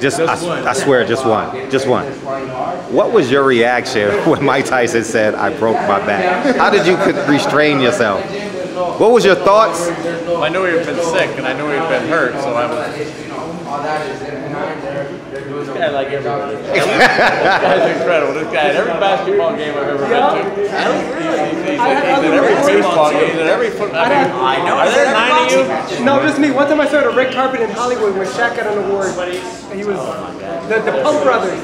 I swear, just one. Just one. What was your reaction when Mike Tyson said, "I broke my back"? How did you restrain yourself? What was your thoughts? Well, I knew he had been sick, and I knew he had been hurt, so I was... This guy, like everybody. This guy's incredible. This guy, at every basketball game I've ever been to, he's at every baseball game, he's at every football game. I know. Are there 9 of you? No, just me. One time I saw a red carpet in Hollywood when Shaq got an award. And he was the Pump Brothers.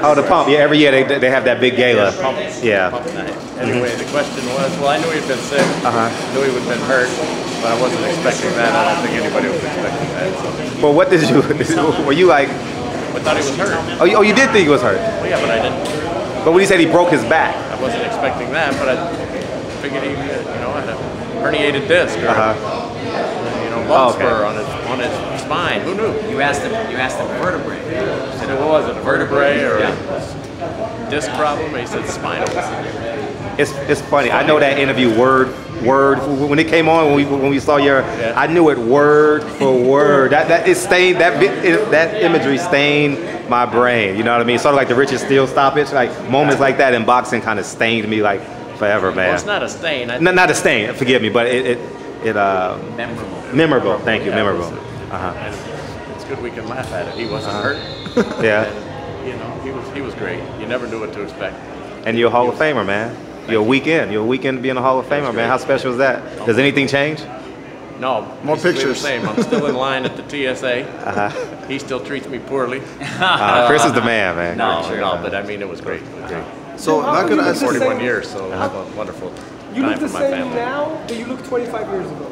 Oh, the Pump. Yeah, every year they have that big gala. Yeah. Pump night. Anyway, the question was, well, I knew he'd been sick. Knew he would have been hurt, but I wasn't expecting that. I don't think anybody was expecting that. So. Well, what did you? Were you like? I thought he was hurt. Oh, you did think he was hurt? Well, yeah, but I didn't. But when he said he broke his back, I wasn't expecting that, but I figured he, had a herniated disc or bone spur on his spine. Who knew? You asked him vertebrae. What was it? A vertebrae or a disc problem? He said spinal. it's funny. I know that interview word when it came on when we saw your. Yeah. I knew it word for word. That it stained that imagery stained my brain. You know what I mean? Sort of like the Richard Steele stoppage. Like moments like that in boxing kind of stained me like forever, man. Well, it's not a stain. Not a stain. Forgive me, but it memorable. Memorable. Thank you. Memorable. It's good we can laugh at it. He wasn't hurt. Yeah. And, he was great. You never knew what to expect. And you're a Hall of Famer, man. You're a weekend being a Hall of Famer, man. How special is that? Does anything change? No. More pictures. The same. I'm still in line at the TSA. He still treats me poorly. Chris is the man. No, but I mean, it was great. It was great. So, not gonna ask 41 years, so it was a wonderful You time look the for my same family. now that you look 25 years ago.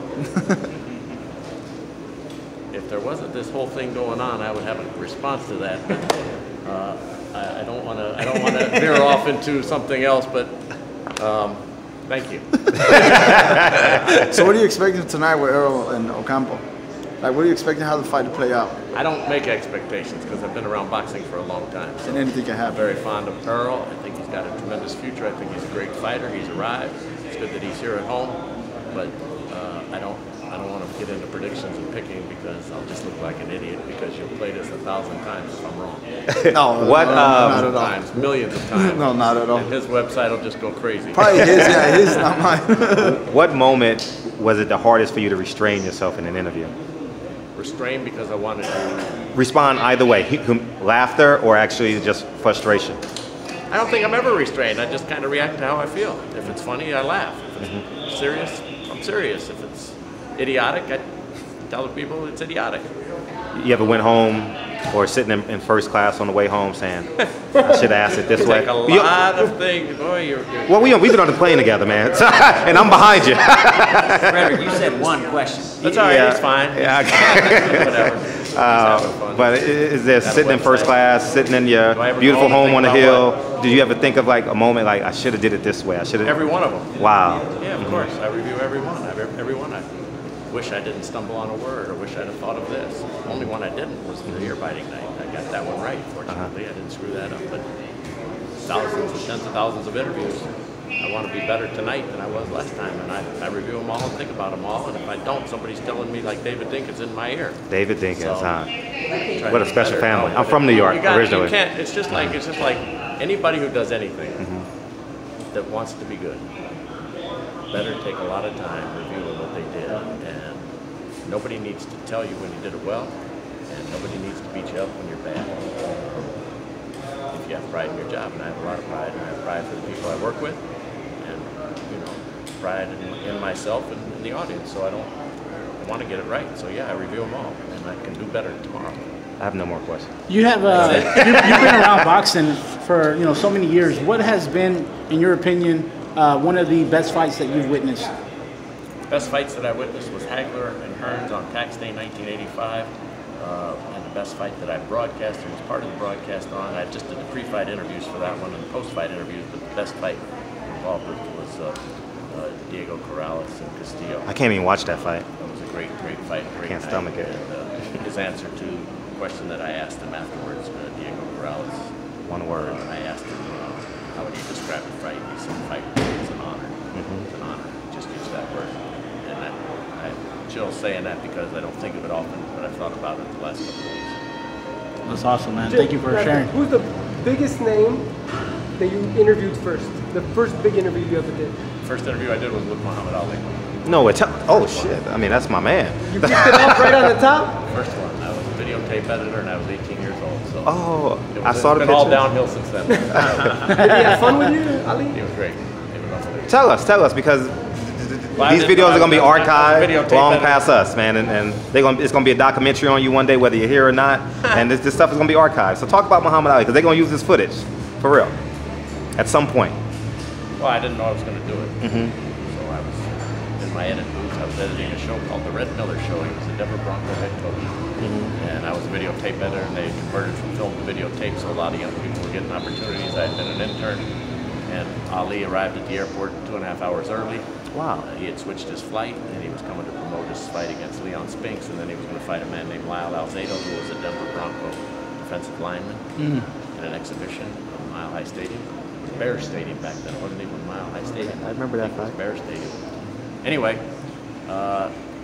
If there wasn't this whole thing going on, I would have a response to that. But I don't want to veer off into something else. But thank you. So, what are you expecting tonight with Earl and Ocampo? Like, what are you expecting how the fight to play out? I don't make expectations because I've been around boxing for a long time. So and anything can happen. I'm very fond of Earl. I think he's got a tremendous future. I think he's a great fighter. He's arrived. It's good that he's here at home. But I don't want to get into predictions and picking because I'll just look like an idiot because you'll play this 1,000 times if I'm wrong. No, what? Not at all. Times, millions of times. No, not at all. And his website will just go crazy. Probably his, not mine. What moment was it the hardest for you to restrain yourself in an interview? Restrained because I wanted to respond either way, laughter or actually just frustration. I don't think I'm ever restrained. I just kind of react to how I feel. If it's funny, I laugh. If it's serious, I'm serious. If it's idiotic, I tell the people it's idiotic. You ever went home or sitting in first class on the way home saying, I should ask it this way? Like a lot of things. Boy, well, we've been on the plane together, man. And I'm behind you. Frederick, you said one question. That's all right, he's fine. Yeah, okay. Whatever. But is there sitting in first class, sitting in your beautiful home on the hill, did you ever think of like a moment like, I should have did it this way? I should have. Every one of them. Wow. Yeah, of course. I review every one. Every one. I wish I didn't stumble on a word or wish I'd have thought of this. The only one I didn't was the ear biting night. I got that one right, fortunately. I didn't screw that up. But thousands, tens of thousands of interviews. I want to be better tonight than I was last time, and I review them all and think about them all, and if I don't, somebody's telling me like David Dinkins in my ear. David Dinkins, so, what a special family. I'm from New York originally. You can't, it's just like anybody who does anything that wants to be good better take a lot of time reviewing what they did, and nobody needs to tell you when you did it well, and nobody needs to beat you up when you're bad. If you have pride in your job, and I have a lot of pride, and I have pride for the people I work with, and pride in myself and in the audience. So I want to get it right. So yeah, I review them all, and I can do better tomorrow. I have no more questions. You have you've been around boxing for so many years. What has been, in your opinion, one of the best fights that you've witnessed? Best fights that I witnessed was Hagler and Hearns on Tax Day 1985. And the best fight that I broadcast and was part of the broadcast on. I just did the pre-fight interviews for that one and the post-fight interviews, but the best fight involved was Diego Corrales and Castillo. I can't even watch that fight. It was a great fight. Great Can't night. stomach it. And, his answer to the question that I asked him afterwards, Diego Corrales. One word. I asked him, how would you describe the fight? He said, fight is an honor. It's an honor. Just use that word. And I chill saying that because I don't think of it often, but I've thought about it the last couple of days. That's awesome, man. Thank you for sharing. Who's the biggest name that you interviewed first? The first big interview you ever did? First interview I did was with Muhammad Ali. No, oh shit. I mean, that's my man. You picked it off right on the top? First one. I was a videotape editor and I was 18 years old. So Oh, I it's saw the been all picture. downhill since then. Did he have fun with you, Ali? He was great. He was unbelievable. Tell us, because Well, I these did- videos I are gonna be was a archived videotape long editor. past us, man, and it's gonna be a documentary on you one day, whether you're here or not, and this stuff is gonna be archived. So talk about Muhammad Ali, because they're gonna use this footage, for real, at some point. Well, I didn't know I was going to do it. So I was in my edit booth. I was editing a show called The Red Miller Show. He was the Denver Bronco head coach. And I was a videotape editor, and they converted from film to videotape, so a lot of young people were getting opportunities. I had been an intern, and Ali arrived at the airport 2.5 hours early. Wow. He had switched his flight, and he was coming to promote his fight against Leon Spinks, and then he was going to fight a man named Lyle Alzado, who was a Denver Bronco defensive lineman, in an exhibition at Mile High Stadium. Bears Stadium back then. It wasn't even Mile High Stadium. I remember that It was fight. Bears Stadium. Anyway,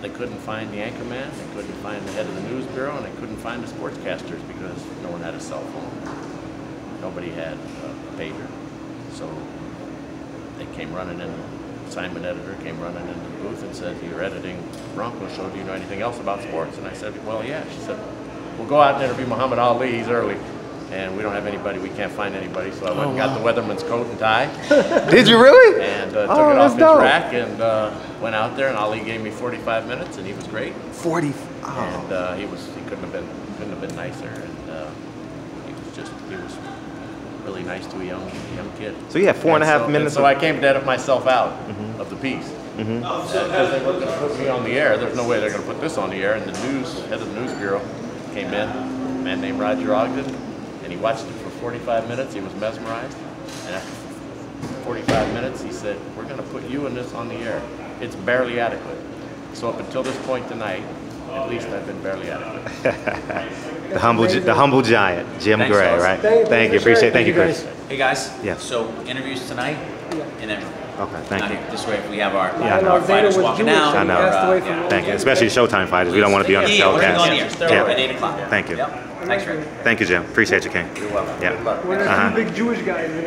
they couldn't find the anchorman, they couldn't find the head of the news bureau, and they couldn't find the sportscasters because no one had a cell phone. Nobody had a pager. So they came running in. Simon, editor, came running into the booth and said, "You're editing Bronco Show. Do you know anything else about sports?" And I said, "Well, yeah." She said, "We'll go out and interview Muhammad Ali. He's early. And we don't have anybody, we can't find anybody." So I went and got the weatherman's coat and tie Did you really? and took Oh, it that's off his dope. rack and went out there, and Ali gave me 45 minutes and he was great. 40. Oh. And he couldn't have been nicer, and he was really nice to a young kid. So you had 4.5 minutes. So I came to edit myself out of the piece. Because they weren't going to put me on the air. There's no way they're going to put this on the air. And the head of the news bureau came in, a man named Roger Ogden, and he watched it for 45 minutes. He was mesmerized. And after 45 minutes, he said, "We're going to put you and this on the air. It's barely adequate." So up until this point tonight, at least I've been barely adequate. the humble giant, Jim Thanks, Gray, fellas. right? Thank you for Appreciate it. sharing. Thank you, Chris. Hey guys. Yeah. So interviews tonight, and then Okay, thank you. this way if we have our, Yeah, I know. our Alzado fighters was walking Jewish, out. I know. Passed away from Thank you, especially Showtime fighters. We don't want to be on the Yeah, we're on the air. showcast. At 8 o'clock. Thank you. Yep. Thanks, Rick. Thank you, Jim. Appreciate you, King. You're welcome. Yeah. Good luck. One of the two big Jewish guys in